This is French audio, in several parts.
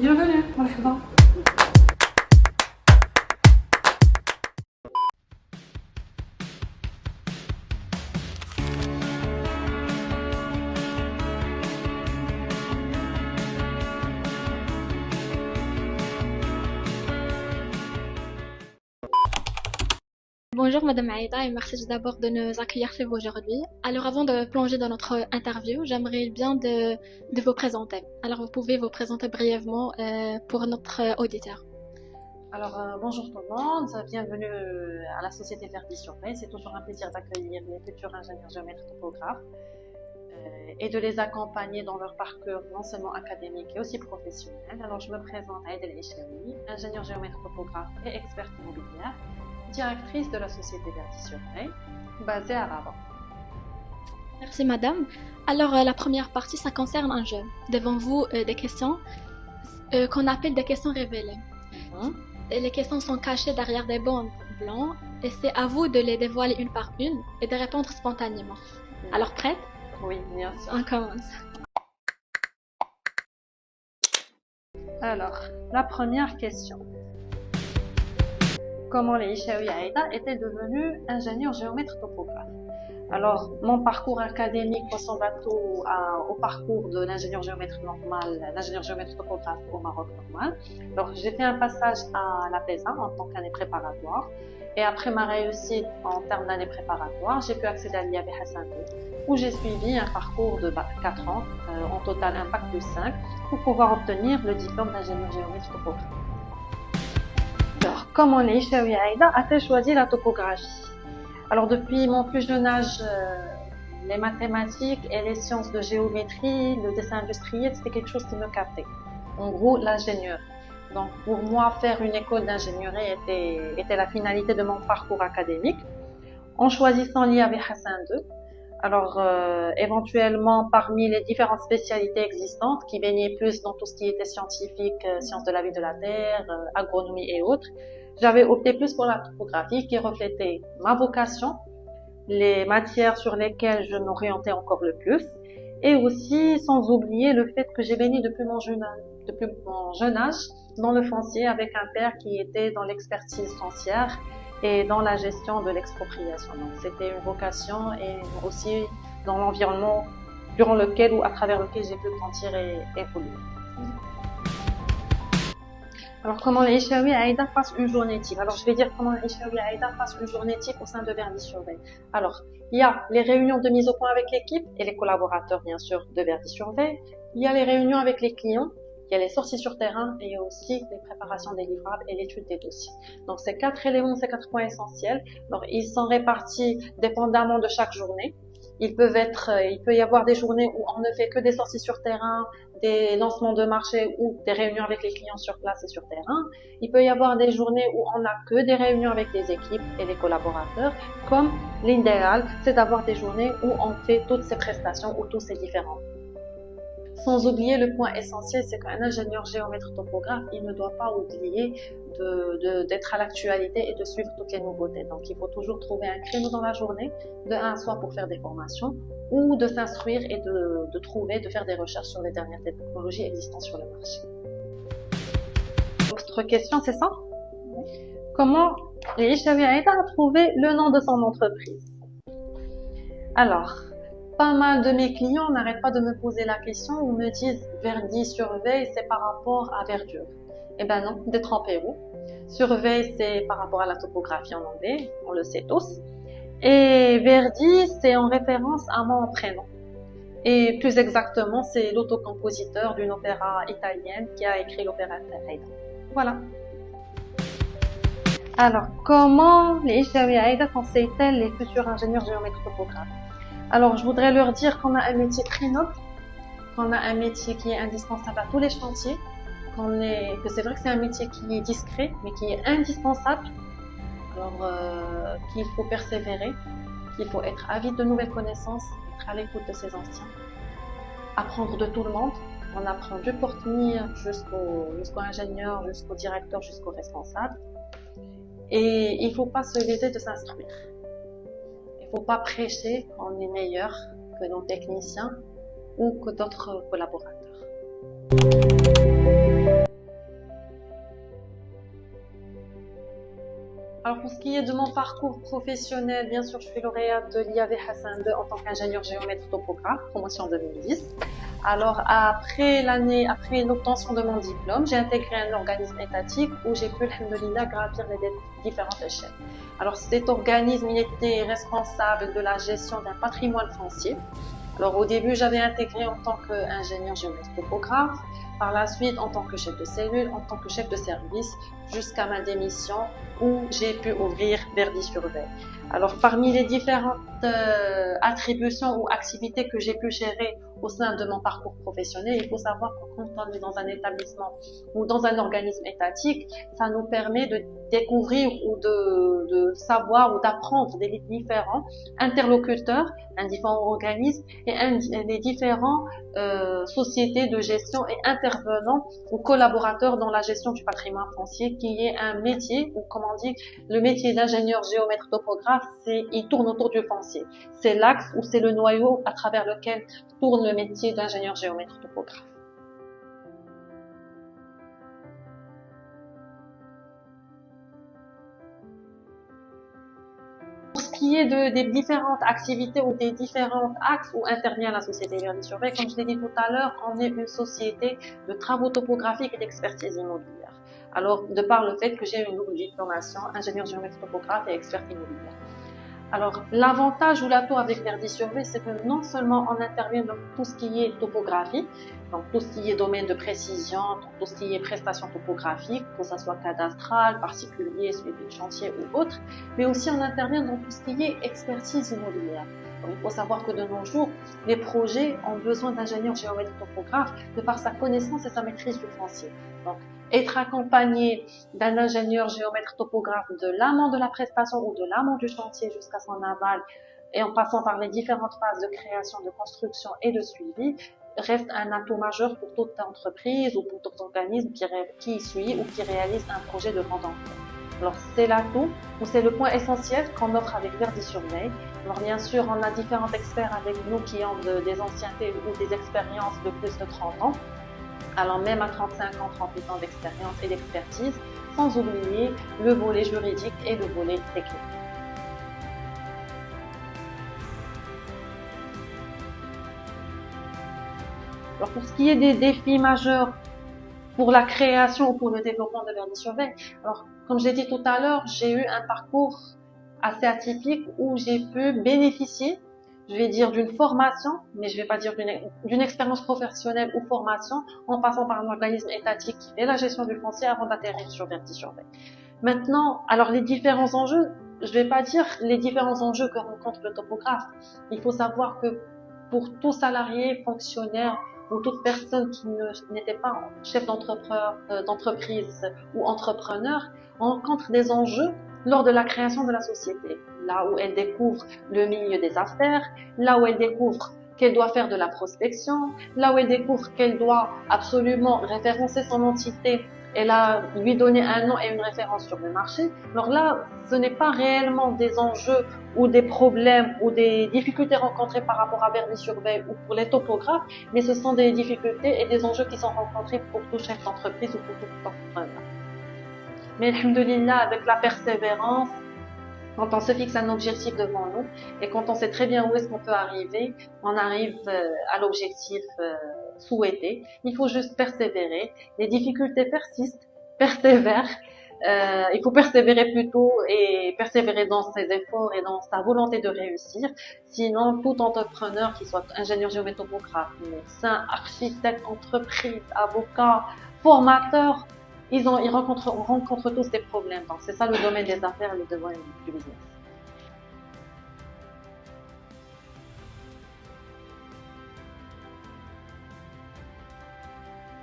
Bienvenue, مرحبا. Bonjour Madame Aïda et merci d'abord de nous accueillir chez vous aujourd'hui. Alors avant de plonger dans notre interview, j'aimerais bien de vous présenter. Alors vous pouvez vous présenter brièvement pour notre auditeur. Alors, bonjour tout le monde, bienvenue à la société Verdi Surveille. C'est toujours un plaisir d'accueillir les futurs ingénieurs géomètres topographes et de les accompagner dans leur parcours non seulement académique et aussi professionnel. Alors, je me présente Aïda El Aïchaoui, ingénieure géomètre topographe et experte immobilière, directrice de la société Verdi Surveille, basée à Rabat. Merci Madame. Alors la première partie, ça concerne un jeu. Devant vous, des questions qu'on appelle des questions révélées. Et les questions sont cachées derrière des bandes blancs et c'est à vous de les dévoiler une par une et de répondre spontanément. Alors prête? Oui, bien sûr. On commence. Alors, la première question. Comment les Aïchaoui Aïda étaient devenus ingénieurs géomètres topographes? Alors, mon parcours académique ressemble au parcours de l'ingénieur géomètre normal, l'ingénieur géomètre topographe au Maroc normal. Alors, j'ai fait un passage à la PESA en tant qu'année préparatoire. Et après ma réussite en termes d'année préparatoire, j'ai pu accéder à l'IAB Hassan II, où j'ai suivi un parcours de 4 ans, en total un bac plus 5, pour pouvoir obtenir le diplôme d'ingénieur géomètre topographe. Alors, comment les Aïchaoui Aïda a-t-elle choisi la topographie? Alors, depuis mon plus jeune âge, les mathématiques et les sciences de géométrie, le dessin industriel, c'était quelque chose qui me captait. En gros, l'ingénieur. Donc, pour moi, faire une école d'ingénierie était la finalité de mon parcours académique. En choisissant l'IAB Hassan II, alors éventuellement, parmi les différentes spécialités existantes qui baignaient plus dans tout ce qui était scientifique, sciences de la vie de la Terre, agronomie et autres, j'avais opté plus pour la topographie qui reflétait ma vocation, les matières sur lesquelles je m'orientais encore le plus, et aussi sans oublier le fait que j'ai baigné depuis mon jeune âge dans le foncier avec un père qui était dans l'expertise foncière et dans la gestion de l'expropriation. Donc c'était une vocation et aussi dans l'environnement durant lequel ou à travers lequel j'ai pu grandir et évoluer. Alors, comment les Aïchaoui Aïda passent une journée type? Alors, je vais dire comment les Aïchaoui Aïda passent une journée type au sein de Verdi Surveille. Alors, il y a les réunions de mise au point avec l'équipe et les collaborateurs, bien sûr, de Verdi Surveille. Il y a les réunions avec les clients. Il y a les sorties sur terrain et il y a aussi les préparations des livrables et l'étude des dossiers. Donc, ces 4 éléments, ces 4 points essentiels. Alors, ils sont répartis dépendamment de chaque journée. Il peut y avoir des journées où on ne fait que des sorties sur terrain, des lancements de marché ou des réunions avec les clients sur place et sur terrain. Il peut y avoir des journées où on n'a que des réunions avec les équipes et les collaborateurs, comme l'idéal, c'est d'avoir des journées où on fait toutes ces prestations ou tous ces différents. Sans oublier le point essentiel, c'est qu'un ingénieur géomètre topographe, il ne doit pas oublier d'être à l'actualité et de suivre toutes les nouveautés. Donc, il faut toujours trouver un créneau dans la journée, soit pour faire des formations, ou de s'instruire et de faire des recherches sur les dernières technologies existantes sur le marché. Autre question, c'est ça? Comment les Aïchaoui Aïda a trouvé le nom de son entreprise? Alors, pas mal de mes clients n'arrêtent pas de me poser la question ou me disent Verdi Surveille, c'est par rapport à verdure. Eh ben non, détrompez-vous. Surveille, c'est par rapport à la topographie en anglais, on le sait tous. Et Verdi, c'est en référence à mon prénom. Et plus exactement, c'est l'autocompositeur d'une opéra italienne qui a écrit l'opéra Aïda. Voilà. Alors, comment les Aïchaoui Aïda conseillent-elles les futurs ingénieurs géomètres topographes? Alors, je voudrais leur dire qu'on a un métier très noble, qu'on a un métier qui est indispensable à tous les chantiers, que c'est vrai que c'est un métier qui est discret, mais qui est indispensable. Alors, qu'il faut persévérer, qu'il faut être avide de nouvelles connaissances, être à l'écoute de ses anciens, apprendre de tout le monde. On apprend du porte-mire jusqu'au ingénieur, jusqu'au directeur, jusqu'au responsable. Et il ne faut pas se léser de s'instruire. Il ne faut pas prêcher qu'on est meilleur que nos techniciens ou que d'autres collaborateurs. Alors pour ce qui est de mon parcours professionnel, bien sûr, je suis lauréate de l'IAV Hassan II en tant qu'ingénieur géomètre topographe, promotion 2010. Alors après l'obtention de mon diplôme, j'ai intégré un organisme étatique où j'ai pu, alhamdoulilah, gravir les différentes échelles. Alors cet organisme, il était responsable de la gestion d'un patrimoine foncier. Alors au début, j'avais intégré en tant qu'ingénieur géomètre topographe, par la suite en tant que chef de cellule, en tant que chef de service, jusqu'à ma démission où j'ai pu ouvrir Verdi-sur-Veille. Alors parmi les différentes attributions ou activités que j'ai pu gérer au sein de mon parcours professionnel, il faut savoir que quand on est dans un établissement ou dans un organisme étatique, ça nous permet de découvrir ou de savoir ou d'apprendre des différents interlocuteurs, un différent organisme et des différents sociétés de gestion et intervenants ou collaborateurs dans la gestion du patrimoine foncier, qui est un métier, ou comme on dit, le métier d'ingénieur géomètre topographe, il tourne autour du foncier. C'est l'axe ou c'est le noyau à travers lequel tourne le métier d'ingénieur géomètre topographe. Pour ce qui est des différentes activités ou des différents axes où intervient la société Verdi-sur-Veille, comme je l'ai dit tout à l'heure, on est une société de travaux topographiques et d'expertise immobilière. Alors, de par le fait que j'ai une double diplomation, ingénieur géomètre topographe et expert immobilière. Alors, l'avantage ou l'atout avec Verdi-sur-Veille, c'est que non seulement on intervient dans tout ce qui est topographie, donc tout ce qui est domaine de précision, tout ce qui est prestations topographiques, que ce soit cadastral, particulier, suivi de chantier ou autre, mais aussi on intervient dans tout ce qui est expertise immobilière. Donc, il faut savoir que de nos jours, les projets ont besoin d'ingénieurs géomètres topographes de par sa connaissance et sa maîtrise du foncier. Donc, être accompagné d'un ingénieur géomètre topographe de l'amont de la prestation ou de l'amont du chantier jusqu'à son aval, et en passant par les différentes phases de création, de construction et de suivi, reste un atout majeur pour toute entreprise ou pour tout organisme qui suit ou qui réalise un projet de grande ampleur. Alors c'est l'atout ou c'est le point essentiel qu'on offre avec Verdi-sur-Veille. Alors bien sûr, on a différents experts avec nous qui ont des anciennetés ou des expériences de plus de 30 ans. Alors même à 35 ans, 38 ans d'expérience et d'expertise, sans oublier le volet juridique et le volet technique. Alors pour ce qui est des défis majeurs pour la création ou pour le développement de Verdi-sur-Veille, alors comme j'ai dit tout à l'heure, j'ai eu un parcours assez atypique où j'ai pu bénéficier, je vais dire d'une formation, mais je vais pas dire d'une expérience professionnelle ou formation, en passant par un organisme étatique qui fait la gestion du foncier avant d'atterrir sur Verdi-sur-Veille. Maintenant, alors les différents enjeux, je vais pas dire les différents enjeux que rencontre le topographe. Il faut savoir que pour tout salarié, fonctionnaire ou toute personne qui n'était pas chef d'entreprise ou entrepreneur, rencontre des enjeux lors de la création de la société. Là où elle découvre le milieu des affaires, là où elle découvre qu'elle doit faire de la prospection, là où elle découvre qu'elle doit absolument référencer son entité et lui donner un nom et une référence sur le marché. Alors là, ce n'est pas réellement des enjeux ou des problèmes ou des difficultés rencontrées par rapport à Verdi-sur-Veille ou pour les topographes, mais ce sont des difficultés et des enjeux qui sont rencontrés pour tout chef d'entreprise ou pour tout entrepreneur. Mais alhamdoulilah, avec la persévérance, quand on se fixe un objectif devant nous et quand on sait très bien où est-ce qu'on peut arriver, on arrive à l'objectif souhaité. Il faut juste persévérer. Les difficultés persistent, persévèrent. Il faut persévérer plutôt et persévérer dans ses efforts et dans sa volonté de réussir. Sinon, tout entrepreneur, qui soit ingénieur géomètre topographe, médecin, architecte, entreprise, avocat, formateur, ils rencontrent tous des problèmes. Donc, c'est ça le domaine des affaires et le domaine du business.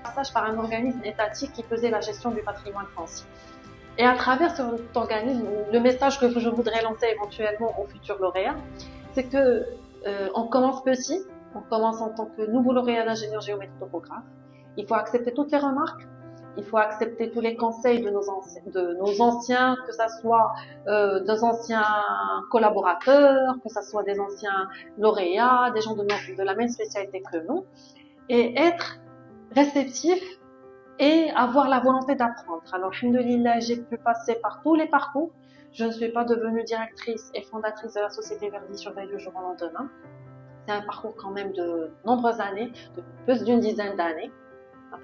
Passage par un organisme étatique qui faisait la gestion du patrimoine foncier. Et à travers cet organisme, le message que je voudrais lancer éventuellement aux futurs lauréats, c'est que on commence petit, on commence en tant que nouveau lauréat d'ingénieur géomètre topographe. Il faut accepter toutes les remarques. Il faut accepter tous les conseils de nos anciens, que ça soit des anciens collaborateurs, que ça soit des anciens lauréats, des gens de la même spécialité que nous, et être réceptif et avoir la volonté d'apprendre. Alors, alhamdoulilah, j'ai pu passer par tous les parcours. Je ne suis pas devenue directrice et fondatrice de la société Verdi Surveille du jour au lendemain. C'est un parcours quand même de nombreuses années, de plus d'une dizaine d'années,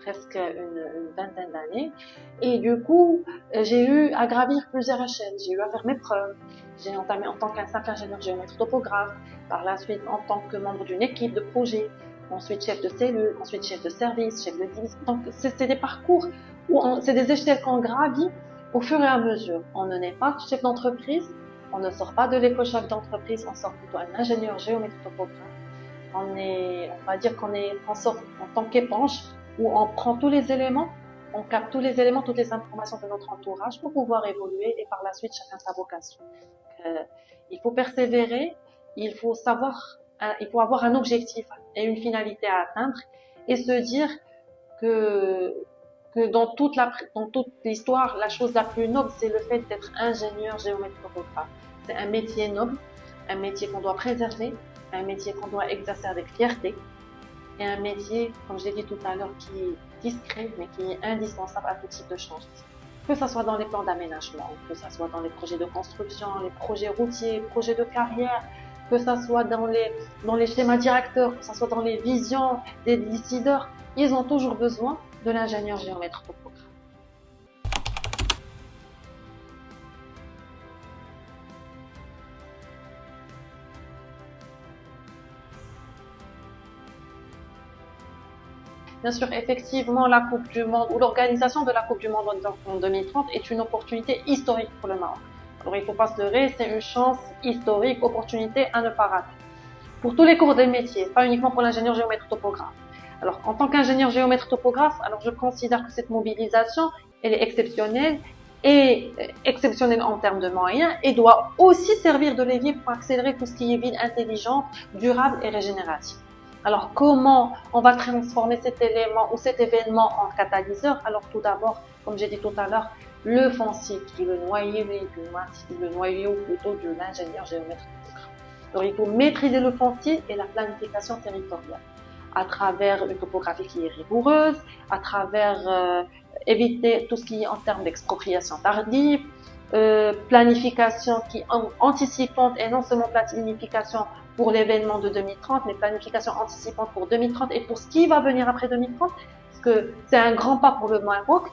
presque une vingtaine d'années. Et du coup, j'ai eu à gravir plusieurs échelles. J'ai eu à faire mes preuves. J'ai entamé en tant qu'un simple ingénieur géomètre topographe, par la suite en tant que membre d'une équipe de projet, ensuite chef de cellule, ensuite chef de service, chef de division. Donc c'est des parcours où c'est des échelles qu'on gravit au fur et à mesure. On ne naît pas chef d'entreprise, on ne sort pas de l'école chef d'entreprise, on sort plutôt un ingénieur géomètre topographe. On va dire qu'on sort en tant qu'éponge, où on prend tous les éléments, on capte tous les éléments, toutes les informations de notre entourage pour pouvoir évoluer et par la suite chacun sa vocation. Il faut persévérer, il faut avoir un objectif et une finalité à atteindre et se dire que dans toute l'histoire, la chose la plus noble, c'est le fait d'être ingénieur géomètre topographe. C'est un métier noble, un métier qu'on doit préserver, un métier qu'on doit exercer avec fierté et un métier, comme je l'ai dit tout à l'heure, qui est discret mais qui est indispensable à tout type de changement. Que ce soit dans les plans d'aménagement, que ce soit dans les projets de construction, les projets routiers, les projets de carrière, que ce soit dans les schémas directeurs, que ce soit dans les visions des décideurs, ils ont toujours besoin de l'ingénieur géomètre topographe. Bien sûr, effectivement, la Coupe du Monde ou l'organisation de la Coupe du Monde en 2030 est une opportunité historique pour le Maroc. Alors, il ne faut pas se leurrer, c'est une chance historique, opportunité à ne pas rater. Pour tous les cours des métiers, pas uniquement pour l'ingénieur géomètre topographe. Alors, en tant qu'ingénieur géomètre topographe, alors je considère que cette mobilisation, elle est exceptionnelle et exceptionnelle en termes de moyens et doit aussi servir de levier pour accélérer tout ce qui est ville intelligente, durable et régénérative. Alors, comment on va transformer cet élément ou cet événement en catalyseur? Alors, tout d'abord, comme j'ai dit tout à l'heure, le foncier, qui est le noyau plutôt de l'ingénieur géomètre topographe. Alors, il faut maîtriser le foncier et la planification territoriale à travers une topographie qui est rigoureuse, à travers éviter tout ce qui est en termes d'expropriation tardive, planification qui est anticipante et non seulement planification pour l'événement de 2030, mais planification anticipante pour 2030 et pour ce qui va venir après 2030, parce que c'est un grand pas pour le Maroc.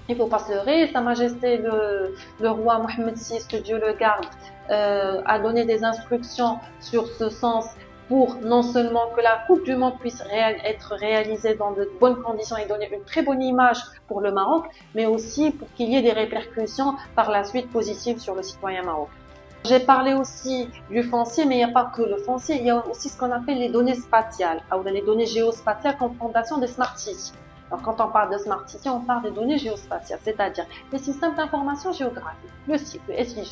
Il ne faut pas se leurrer, Sa Majesté le roi Mohammed VI, que Dieu le garde, a donné des instructions sur ce sens pour non seulement que la Coupe du Monde puisse être réalisée dans de bonnes conditions et donner une très bonne image pour le Maroc, mais aussi pour qu'il y ait des répercussions par la suite positives sur le citoyen marocain. J'ai parlé aussi du foncier, mais il n'y a pas que le foncier, il y a aussi ce qu'on appelle les données spatiales, ou les données géospatiales comme fondation des Smart Cities. Alors quand on parle de Smart City, on parle des données géospatiales, c'est-à-dire les systèmes d'information géographique, le SIG, le SIG.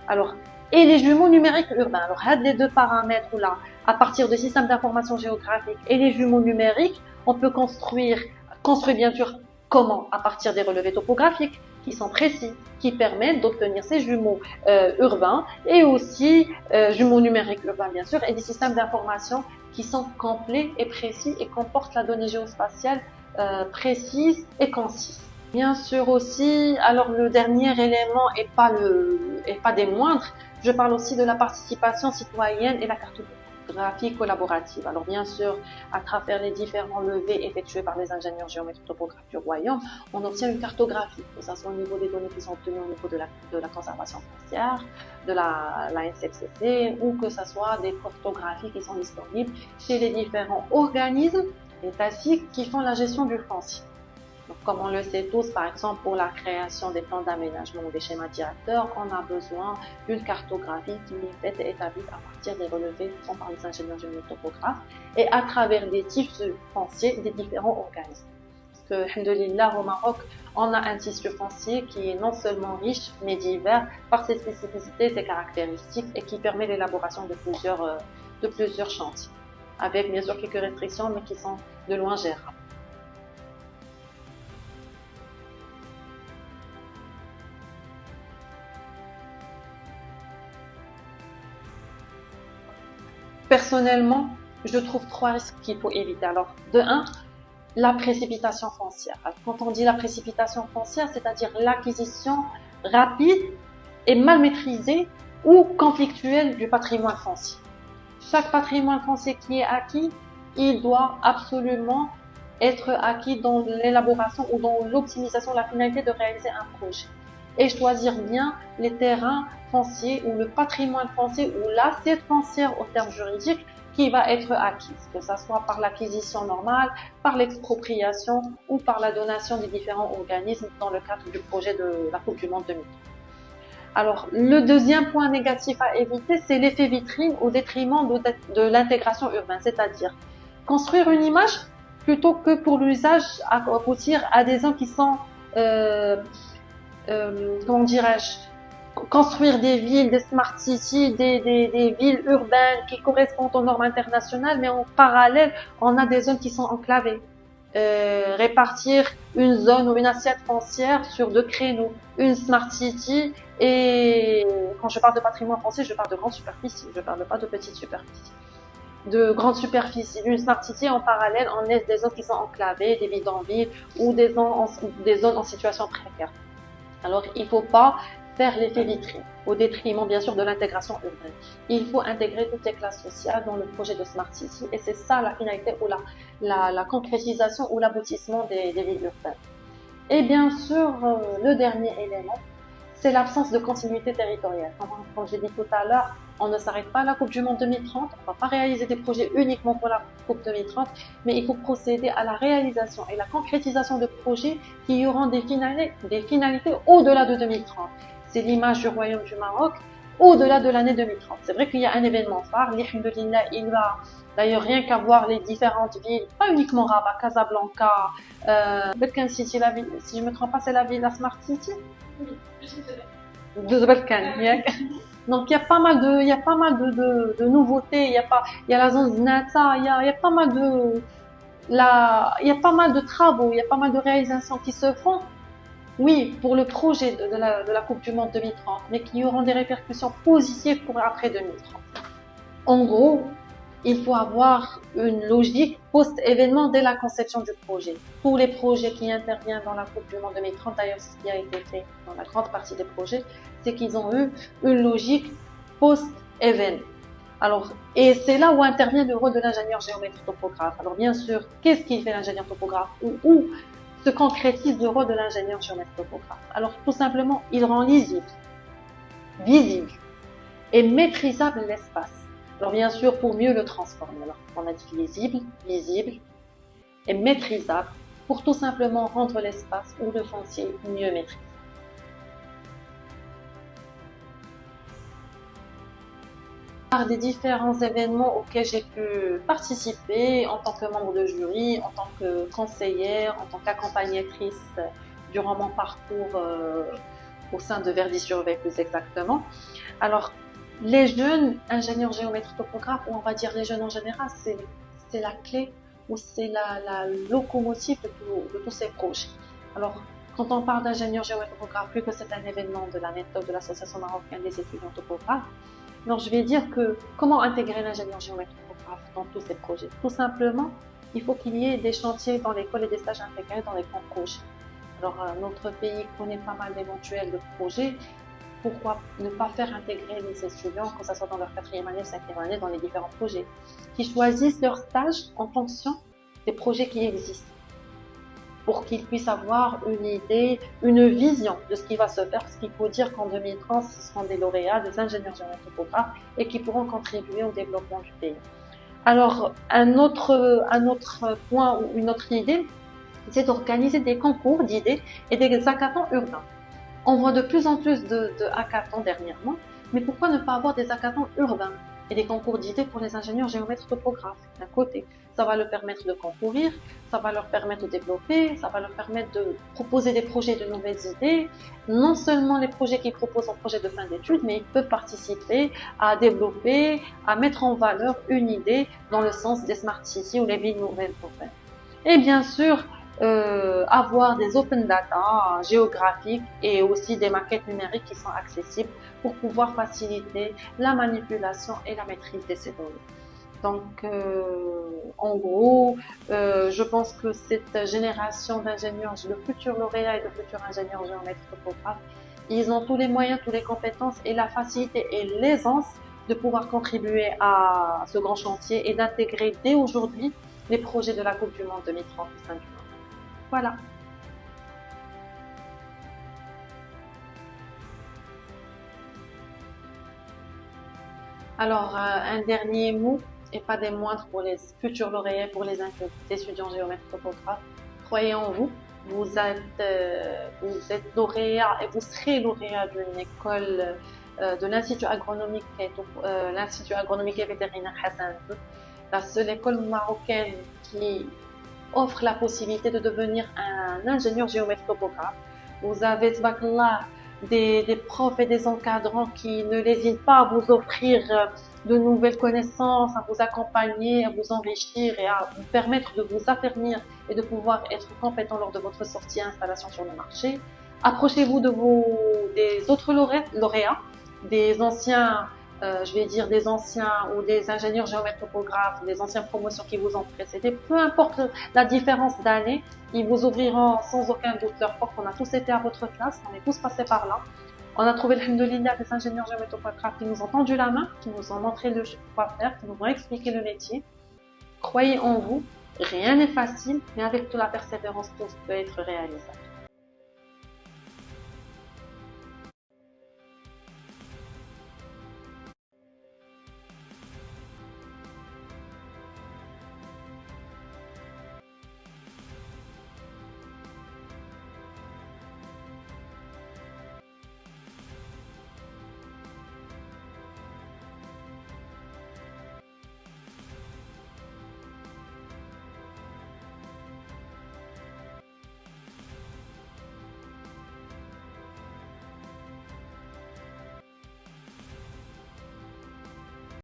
Alors, et les jumeaux numériques urbains. Alors, les deux paramètres-là, à partir de systèmes d'information géographique et les jumeaux numériques, on peut construire bien sûr comment? À partir des relevés topographiques qui sont précis, qui permettent d'obtenir ces jumeaux urbains et aussi jumeaux numériques urbains bien sûr et des systèmes d'information qui sont complets et précis et comportent la donnée géospatiale précise et concise. Bien sûr aussi, alors le dernier élément et pas des moindres, je parle aussi de la participation citoyenne et la cartographie collaborative. Alors bien sûr, à travers les différents levés effectués par les ingénieurs géomètres topographes du Royaume, on obtient une cartographie, que ce soit au niveau des données qui sont obtenues au niveau de la conservation foncière, de la NCFCC, ou que ce soit des cartographies qui sont disponibles chez les différents organismes étatiques qui font la gestion du foncier. Donc, comme on le sait tous, par exemple, pour la création des plans d'aménagement ou des schémas directeurs, on a besoin d'une cartographie qui est faite et établie à partir des relevés faits par les ingénieurs géomètres topographes et à travers des tissus fonciers des différents organismes. Parce que, alhamdoulilah, au Maroc, on a un tissu foncier qui est non seulement riche, mais divers par ses spécificités, ses caractéristiques et qui permet l'élaboration de plusieurs chantiers. Avec bien sûr quelques restrictions, mais qui sont de loin gérables. Personnellement, je trouve 3 risques qu'il faut éviter. Alors, de 1, la précipitation foncière. Alors, quand on dit la précipitation foncière, c'est-à-dire l'acquisition rapide est mal maîtrisé ou conflictuel du patrimoine foncier. Chaque patrimoine foncier qui est acquis, il doit absolument être acquis dans l'élaboration ou dans l'optimisation de la finalité de réaliser un projet. Et choisir bien les terrains fonciers ou le patrimoine foncier ou l'assiette foncière au terme juridique qui va être acquise, que ce soit par l'acquisition normale, par l'expropriation ou par la donation des différents organismes dans le cadre du projet de la Coupe du Monde 2030. Alors, le deuxième point négatif à éviter, c'est l'effet vitrine au détriment de l'intégration urbaine, c'est-à-dire construire une image plutôt que pour l'usage aboutir à des gens qui sont, comment dirais-je, construire des villes, des smart cities, des villes urbaines qui correspondent aux normes internationales, mais en parallèle, on a des zones qui sont enclavées. Répartir une zone ou une assiette foncière sur 2 créneaux, une smart city, et quand je parle de patrimoine foncier, je parle de grande superficie, je parle pas de petite superficie. De grande superficie, une smart city en parallèle, on laisse des zones qui sont enclavées, des bidonvilles ou des zones en situation précaire. Alors, il faut pas faire l'effet vitrine, au détriment bien sûr de l'intégration urbaine. Il faut intégrer toutes les classes sociales dans le projet de Smart City et c'est ça la finalité ou la concrétisation ou l'aboutissement des villes urbaines. Et bien sûr, le dernier élément, c'est l'absence de continuité territoriale. Comme j'ai dit tout à l'heure, on ne s'arrête pas à la Coupe du Monde 2030, on ne va pas réaliser des projets uniquement pour la Coupe 2030, mais il faut procéder à la réalisation et la concrétisation de projets qui auront des finalités au-delà de 2030. C'est l'image du Royaume du Maroc au-delà de l'année 2030. C'est vrai qu'il y a un événement phare, alhamdoulilah, il va d'ailleurs rien qu'à voir les différentes villes, pas uniquement Rabat, Casablanca, Berkane City, la ville, si je ne me trompe pas, c'est la ville, la Smart City de Berkane. Donc il y a pas mal de nouveautés, il y a la zone Znata, il y a pas mal de travaux, il y a pas mal de réalisations qui se font. Oui, pour le projet de la Coupe du Monde 2030, mais qui auront des répercussions positives pour après 2030. En gros, il faut avoir une logique post-événement dès la conception du projet. Pour les projets qui interviennent dans la Coupe du Monde 2030, d'ailleurs, c'est ce qui a été fait dans la grande partie des projets, c'est qu'ils ont eu une logique post-événement. Alors, et c'est là où intervient le rôle de l'ingénieur géomètre topographe. Alors, bien sûr, qu'est-ce qu'il fait l'ingénieur topographe où se concrétise le rôle de l'ingénieur géomètre topographe? Alors, tout simplement, il rend lisible, visible et maîtrisable l'espace. Alors, bien sûr, pour mieux le transformer. Alors, on a dit lisible, visible et maîtrisable pour tout simplement rendre l'espace ou le foncier mieux maîtrisé. Par des différents événements auxquels j'ai pu participer en tant que membre de jury, en tant que conseillère, en tant qu'accompagnatrice durant mon parcours au sein de Verdi-sur-Veye plus exactement. Alors, les jeunes ingénieurs géomètres topographes, ou on va dire les jeunes en général, c'est la clé ou c'est la locomotive de tous ces projets. Alors, quand on parle d'ingénieurs géomètres topographes, vu que c'est un événement de la méthode de l'Association marocaine des étudiants topographes, alors je vais dire que comment intégrer l'ingénieur géomètre topographe dans tous ces projets? Tout simplement, il faut qu'il y ait des chantiers dans l'école et des stages intégrés dans les grands projets. Alors, notre pays connaît pas mal d'éventuels de projets. Pourquoi ne pas faire intégrer les étudiants, que ce soit dans leur 4e année, 5e année, dans les différents projets, qui choisissent leur stage en fonction des projets qui existent, pour qu'ils puissent avoir une idée, une vision de ce qui va se faire, parce qu'il faut dire qu'en 2030, ce seront des lauréats, des ingénieurs géomètres topographes, et qui pourront contribuer au développement du pays. Alors, un autre point ou une autre idée, c'est d'organiser des concours d'idées et des hackathons urbains. On voit de plus en plus de hackathons dernièrement, mais pourquoi ne pas avoir des hackathons urbains et des concours d'idées pour les ingénieurs géomètres topographes d'un côté? Ça va leur permettre de concourir, ça va leur permettre de développer, ça va leur permettre de proposer des projets de nouvelles idées. Non seulement les projets qu'ils proposent en projet de fin d'études, mais ils peuvent participer à développer, à mettre en valeur une idée dans le sens des smart cities ou les villes nouvelles urbaines. Et bien sûr, avoir des open data géographiques et aussi des maquettes numériques qui sont accessibles pour pouvoir faciliter la manipulation et la maîtrise de ces données. Donc, en gros, je pense que cette génération d'ingénieurs, de futurs lauréats et de futurs ingénieurs géomètres topographes, ils ont tous les moyens, toutes les compétences et la facilité et l'aisance de pouvoir contribuer à ce grand chantier et d'intégrer dès aujourd'hui les projets de la Coupe du Monde 2030 au sein du monde. Voilà. Alors, un dernier mot, et pas des moindres pour les futurs lauréats, pour les étudiants géomètres topographes. Croyez en vous, vous êtes lauréat et vous serez lauréat d'une école de l'Institut agronomique et vétérinaire Hassan II, la seule école marocaine qui offre la possibilité de devenir un ingénieur géomètre topographe. Vous avez, tabarakallah, des profs et des encadrants qui ne hésitent pas à vous offrir de nouvelles connaissances, à vous accompagner, à vous enrichir et à vous permettre de vous affermir et de pouvoir être compétent lors de votre sortie et installation sur le marché. Approchez-vous des autres lauréats, des anciens, des anciens ou des ingénieurs géomètres topographes, des anciennes promotions qui vous ont précédé. Peu importe la différence d'année, ils vous ouvriront sans aucun doute leurs portes. On a tous été à votre classe, on est tous passés par là. On a trouvé, alhamdoulilah, des ingénieurs géomètres topographes qui nous ont tendu la main, qui nous ont montré quoi faire, qui nous ont expliqué le métier. Croyez en vous, rien n'est facile, mais avec toute la persévérance, tout peut être réalisable.